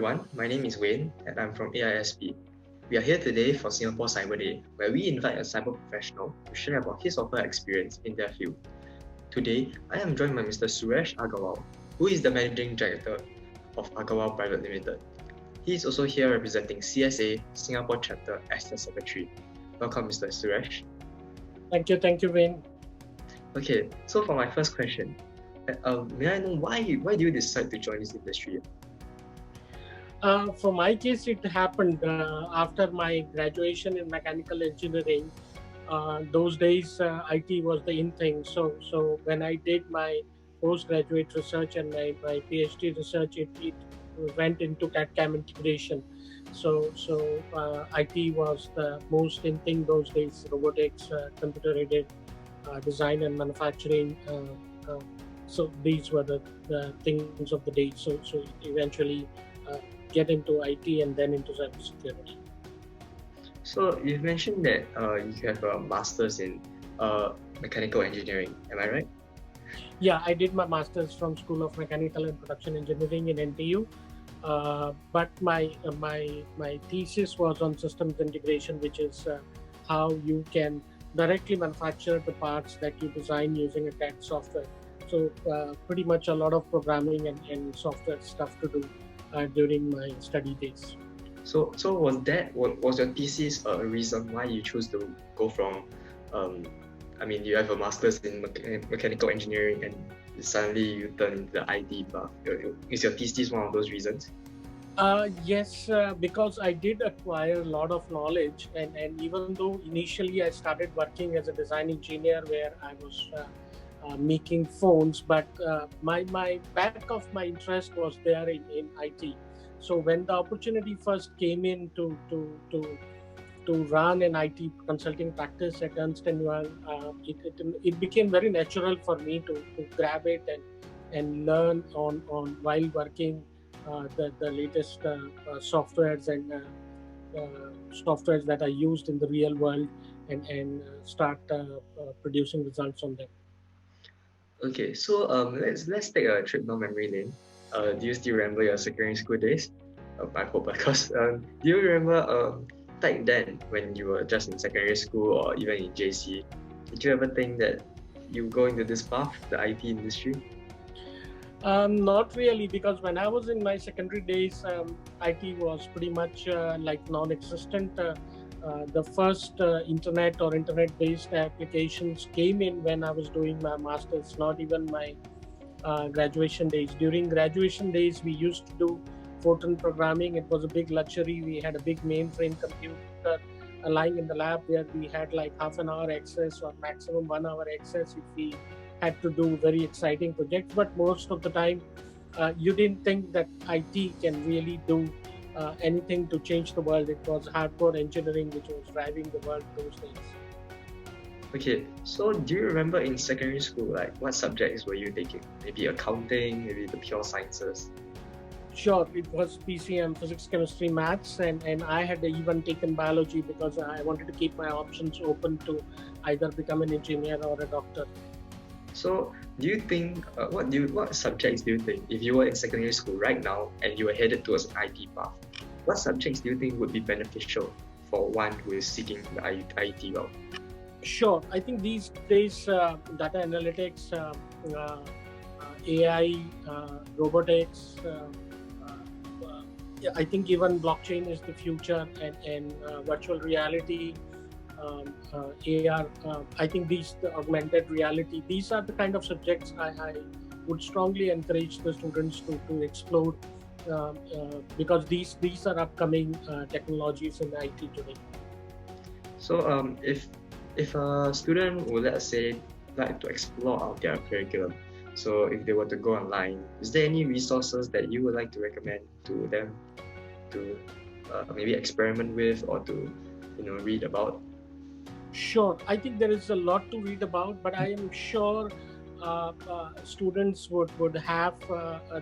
everyone, my name is Wayne and I'm from AISP. We are here today for Singapore Cyber Day, where we invite a cyber professional to share about his or her experience in their field. Today, I am joined by Mr. Suresh Agarwal, who is the Managing Director of Agarwal Private Limited. He is also here representing CSA Singapore Chapter as the Secretary. Welcome, Mr. Suresh. Thank you, Wayne. Okay, so for my first question, may I know why do you decide to join this industry? For my case, it happened after my graduation in mechanical engineering. Those days, IT was the in thing. So when I did my postgraduate research and my PhD research, it went into CAD/CAM integration. So IT was the most in thing those days. Robotics, computer-aided design and manufacturing. So these were the things of the day. So eventually get into IT and then into cybersecurity. So you've mentioned that you have a master's in mechanical engineering. Am I right? Yeah, I did my master's from School of Mechanical and Production Engineering in NTU. But my thesis was on systems integration, which is how you can directly manufacture the parts that you design using a CAD software. So pretty much a lot of programming and software stuff to do during my study days. So was your thesis a reason why you chose to go from you have a master's in mechanical engineering and suddenly you turn into the IT path? Is your thesis one of those reasons? Yes, because I did acquire a lot of knowledge, and even though initially I started working as a design engineer where I was making phones, but my back of my interest was there in IT. So when the opportunity first came in to run an IT consulting practice at Ernst & Young, it became very natural for me to grab it and learn on while working the latest softwares and softwares that are used in the real world and start producing results on them. Okay, so let's take a trip down memory lane. Do you still remember your secondary school days? I hope, because do you remember back then when you were just in secondary school or even in JC, did you ever think that you go into this path, the IT industry? Not really, because when I was in my secondary days, IT was pretty much like non-existent. The first internet or internet-based applications came in when I was doing my master's, not even my graduation days. During graduation days, we used to do photon programming. It was a big luxury. We had a big mainframe computer lying in the lab where we had like half an hour access or maximum 1 hour access if we had to do very exciting projects. But most of the time, you didn't think that IT can really do anything to change the world. It was hardcore engineering which was driving the world those days. Okay, so do you remember in secondary school, like what subjects were you taking? Maybe accounting, maybe the pure sciences? Sure, it was PCM, physics, chemistry, maths, and I had even taken biology because I wanted to keep my options open to either become an engineer or a doctor. So, do you think what subjects do you think, if you were in secondary school right now and you were headed towards an IT path, what subjects do you think would be beneficial for one who is seeking the IT route? Sure, I think these days data analytics, AI, robotics. I think even blockchain is the future, and virtual reality, AR. I think the augmented reality. These are the kind of subjects I would strongly encourage the students to explore because these are upcoming technologies in IT today. So, if a student would, let's say, like to explore out their curriculum, so if they were to go online, is there any resources that you would like to recommend to them to maybe experiment with or to read about? Sure, I think there is a lot to read about, but I am sure students would have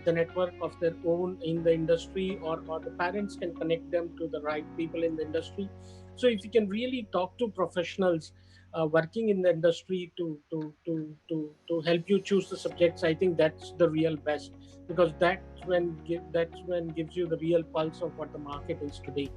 the network of their own in the industry, or the parents can connect them to the right people in the industry. So if you can really talk to professionals, working in the industry to help you choose the subjects. I think that's the real best, because that's when gives you the real pulse of what the market is today.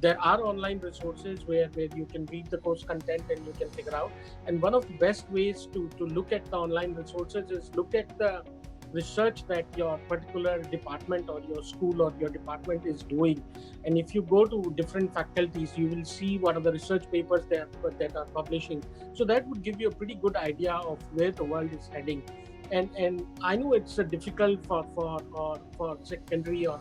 There are online resources where you can read the course content and you can figure out. And one of the best ways to look at the online resources is look at the research that your particular department or your school or your department is doing. And if you go to different faculties, you will see what are the research papers that are publishing. So that would give you a pretty good idea of where the world is heading. And I know it's difficult for secondary or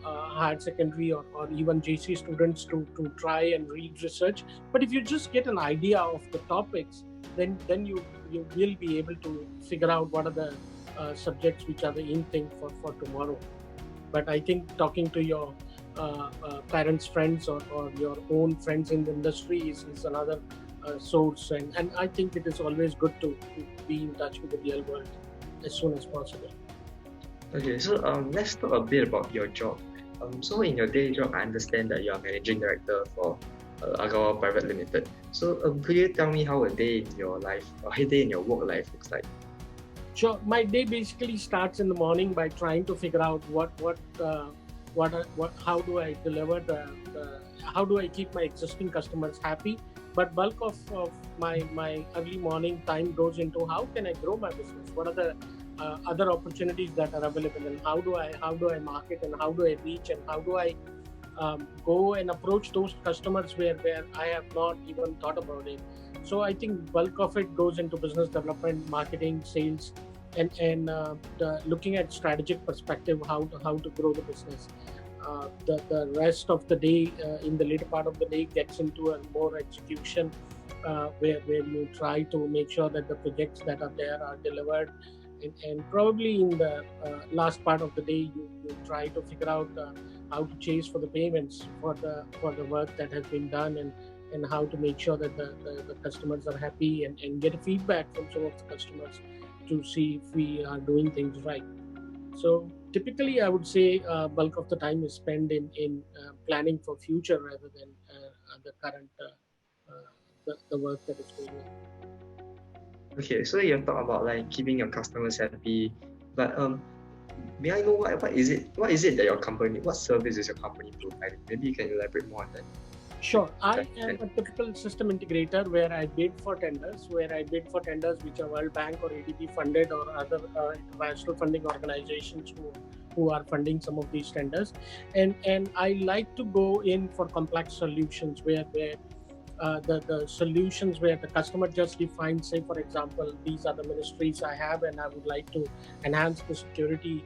higher secondary or even JC students to try and read research. But if you just get an idea of the topics, then you will be able to figure out what are the subjects which are the in thing for tomorrow. But I think talking to your parents, friends, or your own friends in the industry is another source. And I think it is always good to be in touch with the real world as soon as possible. Okay, so let's talk a bit about your job. So in your day job, I understand that you are managing director for Agarwal Private Limited. So could you tell me how a day in your life, or a day in your work life looks like? Sure. My day basically starts in the morning by trying to figure out how do I deliver how do I keep my existing customers happy. But bulk of my early morning time goes into how can I grow my business? What are the other opportunities that are available, and how do I market, and how do I reach, and how do I go and approach those customers where I have not even thought about it. So I think bulk of it goes into business development, marketing, sales, and looking at strategic perspective, how to grow the business. The rest of the day, in the later part of the day, gets into a more execution, where you try to make sure that the projects that are there are delivered. And probably in the last part of the day, you try to figure out how to chase for the payments for the work that has been done, and how to make sure that the customers are happy, and get feedback from some of the customers to see if we are doing things right. So typically, I would say bulk of the time is spent in planning for future rather than the current the work that is going on. Okay, so you talk about like keeping your customers happy, but may I know what is it that your company, what service is your company providing? Maybe you can elaborate more on that. Sure. I am a typical system integrator where I bid for tenders which are World Bank or ADB funded, or other international funding organizations who are funding some of these tenders. And I like to go in for complex solutions where the solutions where the customer just defines, say for example, these are the ministries I have and I would like to enhance the security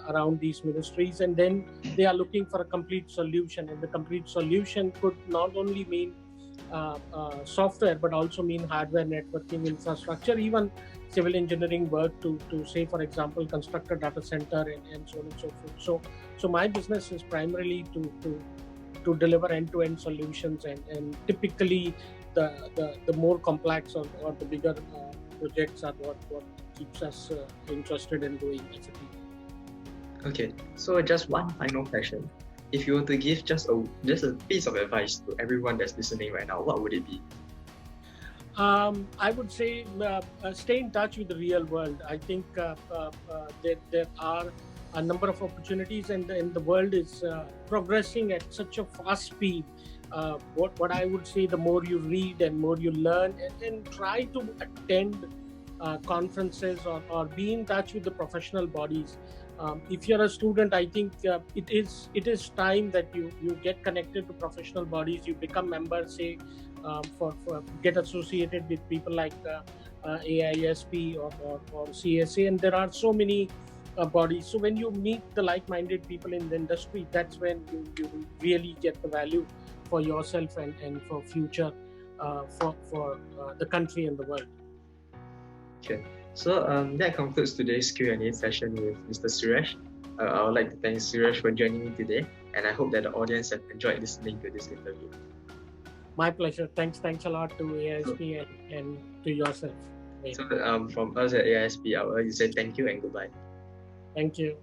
around these ministries, and then they are looking for a complete solution. And the complete solution could not only mean software, but also mean hardware, networking, infrastructure, even civil engineering work to say for example construct a data center, and so on and so forth. So my business is primarily to deliver end-to-end solutions, and typically the more complex or the bigger projects are what keeps us interested in doing as a team. Okay, so just one final question. If you were to give just a piece of advice to everyone that's listening right now, what would it be? I would say stay in touch with the real world. I think there are a number of opportunities, and the world is progressing at such a fast speed. What I would say, the more you read and more you learn, and try to attend conferences or be in touch with the professional bodies. If you're a student, I think it is time that you get connected to professional bodies. You become members, say for get associated with people like AISP or CSA, and there are so many bodies. So when you meet the like-minded people in the industry, that's when you really get the value for yourself and for future for the country and the world. Okay, so that concludes today's Q&A session with Mr. Suresh. I would like to thank Suresh for joining me today, and I hope that the audience have enjoyed listening to this interview. My pleasure. Thanks a lot to AISP and to yourself. So from us at AISP, I would like to say thank you and goodbye. Thank you.